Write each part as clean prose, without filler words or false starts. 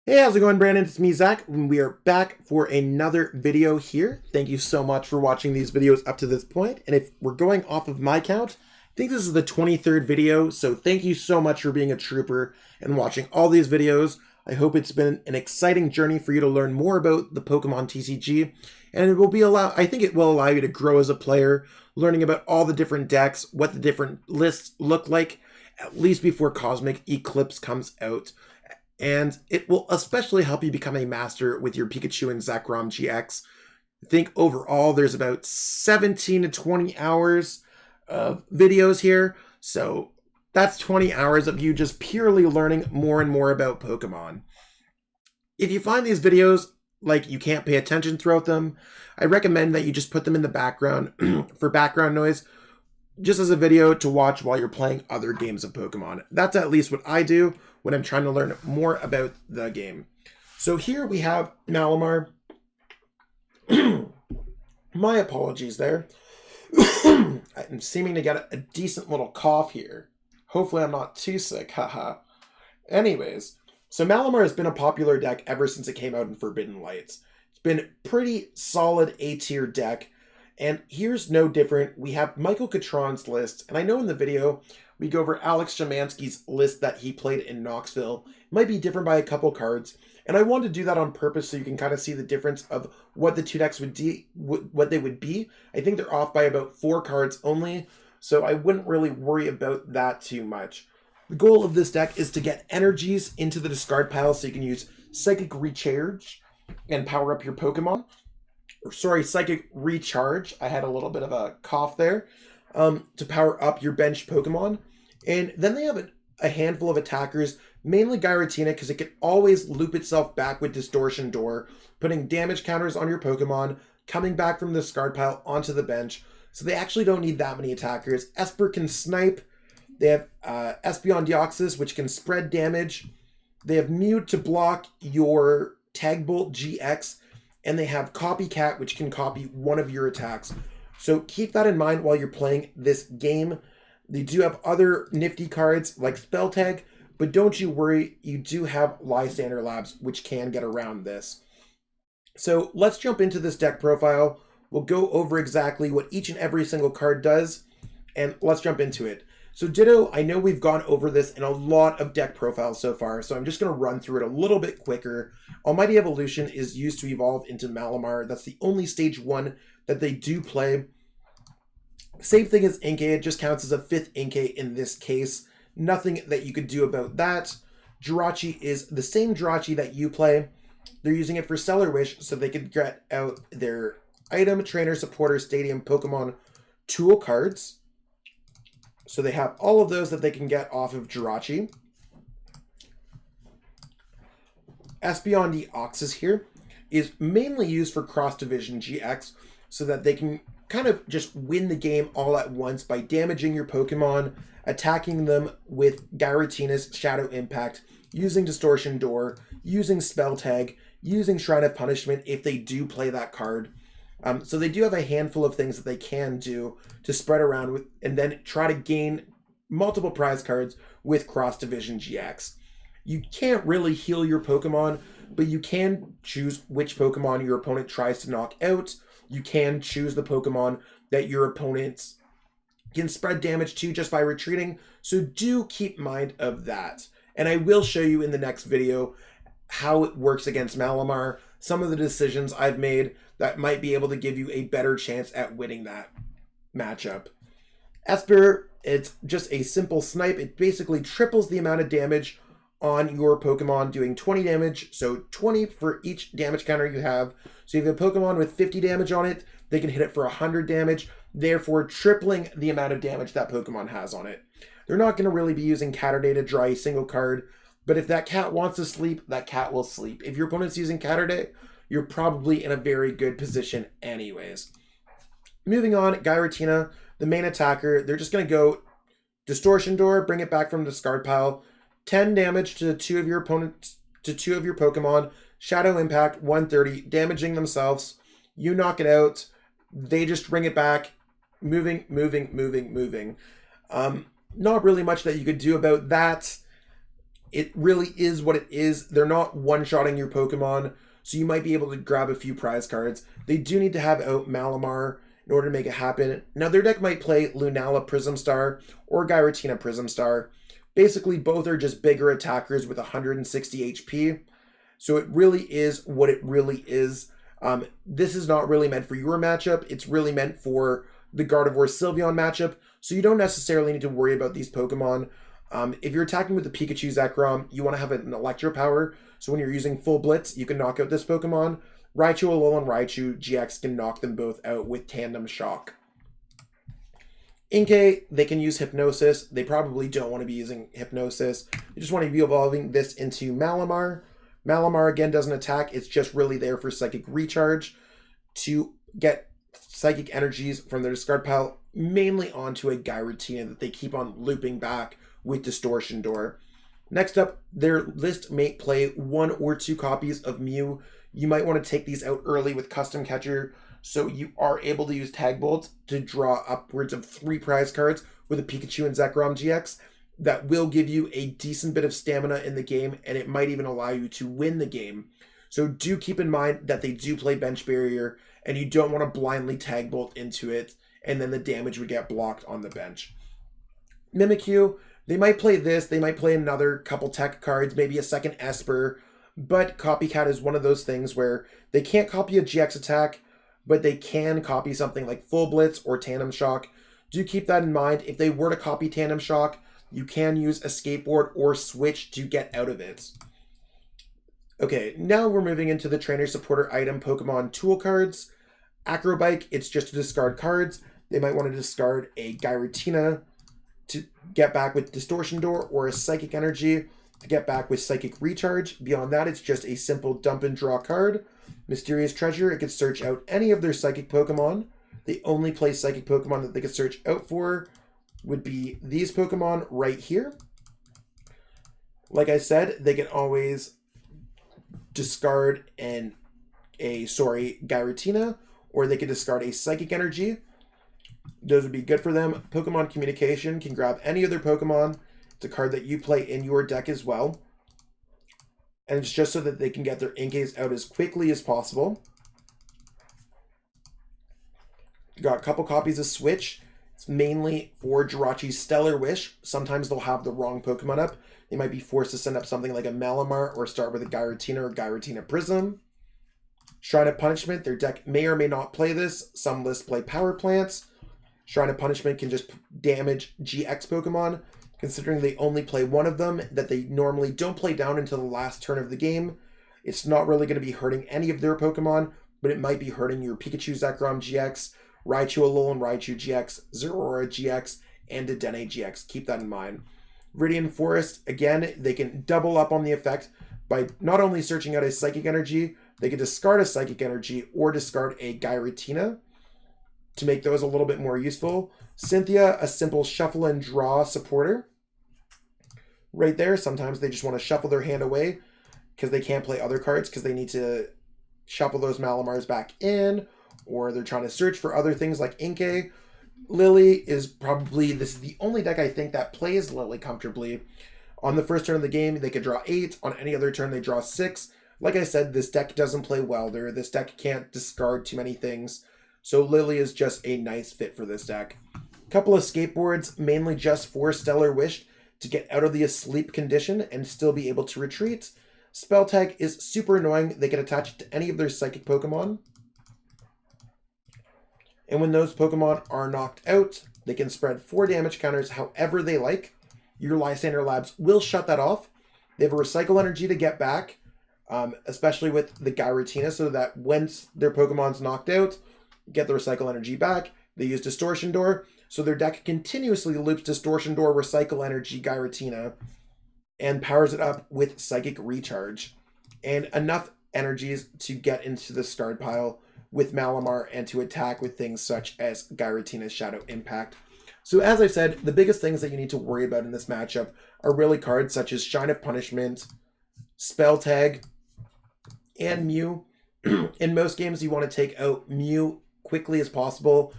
Hey, how's it going, Brandon? It's me, Zach, and we are back for another video here. Thank you so much for watching these videos up to this point. And if we're going off of my count, I think this is the 23rd video, so thank you so much for being a trooper and watching all these videos. I hope it's been an exciting journey for you to learn more about the Pokemon TCG, and I think it will allow you to grow as a player, learning about all the different decks, what the different lists look like, at least before Cosmic Eclipse comes out. And it will especially help you become a master with your Pikachu and Zekrom-GX. I think overall there's about 17 to 20 hours of videos here. So that's 20 hours of you just purely learning more and more about Pokemon. If you find these videos like you can't pay attention throughout them, I recommend that you just put them in the background for background noise, just as a video to watch while you're playing other games of Pokemon. That's at least what I do when I'm trying to learn more about the game. So here we have Malamar. My apologies there. I'm seeming to get a decent little cough here. Hopefully I'm not too sick, haha. Anyways, so Malamar has been a popular deck ever since it came out in Forbidden Lights. It's been a pretty solid A-tier deck. And here's no different. We have Michael Catron's list, and I know in the video we go over Alex Schemanske's list that he played in Knoxville. It might be different by a couple cards, and I wanted to do that on purpose so you can kind of see the difference of what the two decks would what they would be. I think they're off by about 4 cards only, so I wouldn't really worry about that too much. The goal of this deck is to get energies into the discard pile so you can use Psychic Recharge and power up your Pokemon. Psychic Recharge. I had a little bit of a cough there. To power up your bench Pokemon. And then they have a handful of attackers, mainly Giratina, because it can always loop itself back with Distortion Door, putting damage counters on your Pokemon, coming back from the discard pile onto the bench. So they actually don't need that many attackers. Esper can snipe. They have Espeon Deoxys, which can spread damage. They have Mew to block your Tag Bolt GX. And they have Copycat, which can copy one of your attacks. So keep that in mind while you're playing this game. They do have other nifty cards like Spell Tag, but don't you worry, you do have Lysander Labs, which can get around this. So let's jump into this deck profile. We'll go over exactly what each and every single card does, and let's jump into it. So Ditto, I know we've gone over this in a lot of deck profiles so far, so I'm just going to run through it a little bit quicker. Almighty Evolution is used to evolve into Malamar. That's the only stage 1 that they do play. Same thing as Inkay, it just counts as a 5th Inkay in this case. Nothing that you could do about that. Jirachi is the same Jirachi that you play. They're using it for Stellar Wish so they could get out their Item, Trainer, Supporter, Stadium, Pokemon Tool cards. So they have all of those that they can get off of Jirachi. Espeon Deoxys here is mainly used for Cross Division GX so that they can kind of just win the game all at once by damaging your Pokemon, attacking them with Giratina's Shadow Impact, using Distortion Door, using Spell Tag, using Shrine of Punishment if they do play that card. So they do have a handful of things that they can do to spread around with and then try to gain multiple prize cards with Cross Division GX. You can't really heal your Pokemon, but you can choose which Pokemon your opponent tries to knock out. You can choose the Pokemon that your opponents can spread damage to just by retreating. So do keep mind of that. And I will show you in the next video how it works against Malamar, some of the decisions I've made that might be able to give you a better chance at winning that matchup. Esper, it's just a simple snipe. It basically triples the amount of damage on your Pokemon, doing 20 damage, so 20 for each damage counter you have. So if you have a Pokemon with 50 damage on it, they can hit it for 100 damage, therefore tripling the amount of damage that Pokemon has on it. They're not going to really be using Catterday to draw a single card, but if that cat wants to sleep, that cat will sleep. If your opponent's using Catterday, you're probably in a very good position anyways. Moving on, Giratina, the main attacker, they're just going to go Distortion Door, bring it back from the discard pile, 10 damage to 2 of your opponents, to 2 of your Pokemon, Shadow Impact, 130, damaging themselves. You knock it out, they just bring it back, moving. Not really much that you could do about that. it really is what it is. They're not one-shotting your Pokemon, so you might be able to grab a few prize cards. They do need to have out Malamar in order to make it happen. Now, their deck might play Lunala Prism Star or Giratina Prism Star. Basically, both are just bigger attackers with 160 HP. So it really is what it really is. This is not really meant for your matchup. It's really meant for the Gardevoir Sylveon matchup. So you don't necessarily need to worry about these Pokemon. If you're attacking with the Pikachu Zekrom, you want to have an Electro Power. So when you're using Full Blitz, you can knock out this Pokemon. Raichu Alolan Raichu-GX can knock them both out with Tandem Shock. Inkay, they can use Hypnosis. They probably don't want to be using Hypnosis. They just want to be evolving this into Malamar. Malamar, again, doesn't attack. It's just really there for Psychic Recharge to get Psychic Energies from their discard pile, mainly onto a Giratina that they keep on looping back with Distortion Door. Next up, their list may play 1 or 2 copies of Mew. You might want to take these out early with Custom Catcher, so you are able to use Tag Bolts to draw upwards of 3 prize cards with a Pikachu and Zekrom-GX. That will give you a decent bit of stamina in the game, and it might even allow you to win the game. So do keep in mind that they do play Bench Barrier, and you don't want to blindly Tag Bolt into it, and then the damage would get blocked on the bench. Mimikyu, they might play this, they might play another couple tech cards, maybe a second Esper, but Copycat is one of those things where they can't copy a GX attack, but they can copy something like Full Blitz or Tandem Shock. Do keep that in mind. If they were to copy Tandem Shock, you can use a Skateboard or Switch to get out of it. Okay, now we're moving into the Trainer Supporter item Pokemon Tool Cards. Acrobike, it's just to discard cards. They might want to discard a Giratina to get back with Distortion Door or a Psychic Energy to get back with Psychic Recharge. Beyond that, it's just a simple dump and draw card. Mysterious Treasure, it could search out any of their Psychic Pokemon. They only play Psychic Pokemon that they could search out for would be these Pokemon right here. Like I said, they can always discard Giratina, or they could discard a Psychic Energy. Those would be good for them. Pokemon Communication can grab any other Pokemon. It's a card that you play in your deck as well. And it's just so that they can get their Inkays out as quickly as possible. Got a couple copies of Switch. It's mainly for Jirachi's Stellar Wish. Sometimes they'll have the wrong Pokemon up. They might be forced to send up something like a Malamar or start with a Giratina or Giratina Prism. Shrine of Punishment, their deck may or may not play this. Some lists play Power Plants. Shrine of Punishment can just damage GX Pokemon, considering they only play one of them that they normally don't play down until the last turn of the game. It's not really going to be hurting any of their Pokemon, but it might be hurting your Pikachu Zekrom-GX, Raichu Alolan Raichu-GX, Zeraora-GX, and Dedenne-GX. Keep that in mind. Viridian Forest, again, they can double up on the effect by not only searching out a Psychic Energy, they can discard a Psychic Energy or discard a Giratina to make those a little bit more useful. Cynthia, a simple shuffle and draw supporter. Right there, sometimes they just want to shuffle their hand away because they can't play other cards because they need to shuffle those Malamars back in, or they're trying to search for other things like Inkay. Lily is probably, this is the only deck I think that plays Lily comfortably. On the first turn of the game, they could draw 8. On any other turn, they draw 6. Like I said, this deck doesn't play Welder. This deck can't discard too many things. So Lily is just a nice fit for this deck. A couple of Skateboards, mainly just for Stellar Wish, to get out of the asleep condition and still be able to retreat. Spell Tag is super annoying. They can attach it to any of their Psychic Pokemon. And when those Pokemon are knocked out, they can spread 4 damage counters however they like. Your Lysander Labs will shut that off. They have a Recycle Energy to get back, especially with the Giratina, so that once their Pokemon's knocked out, get the Recycle Energy back. They use Distortion Door, so their deck continuously loops Distortion Door, Recycle Energy, Giratina, and powers it up with Psychic Recharge. And enough energies to get into the discard pile with Malamar and to attack with things such as Giratina's Shadow Impact. So as I said, the biggest things that you need to worry about in this matchup are really cards such as Shrine of Punishment, Spell Tag, and Mew. In most games, you want to take out Mew quickly as possible.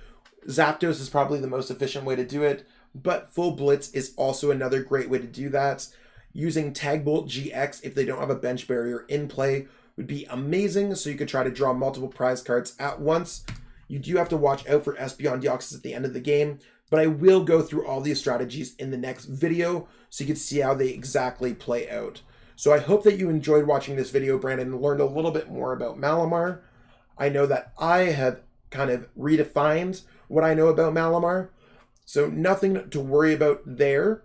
Zapdos is probably the most efficient way to do it, but Full Blitz is also another great way to do that. using Zekrom-GX if they don't have a bench barrier in play would be amazing, so you could try to draw multiple prize cards at once. You do have to watch out for Espeon Deoxys at the end of the game, but I will go through all these strategies in the next video so you can see how they exactly play out. So I hope that you enjoyed watching this video, Brandon, and learned a little bit more about Malamar. I know that I have kind of redefined what I know about Malamar, so nothing to worry about there.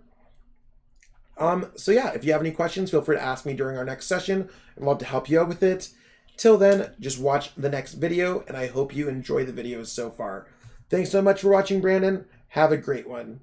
So yeah, if you have any questions, feel free to ask me during our next session. I'd love to help you out with it. Till then, just watch the next video, and I hope you enjoy the videos so far. Thanks so much for watching, Brandon. Have a great one.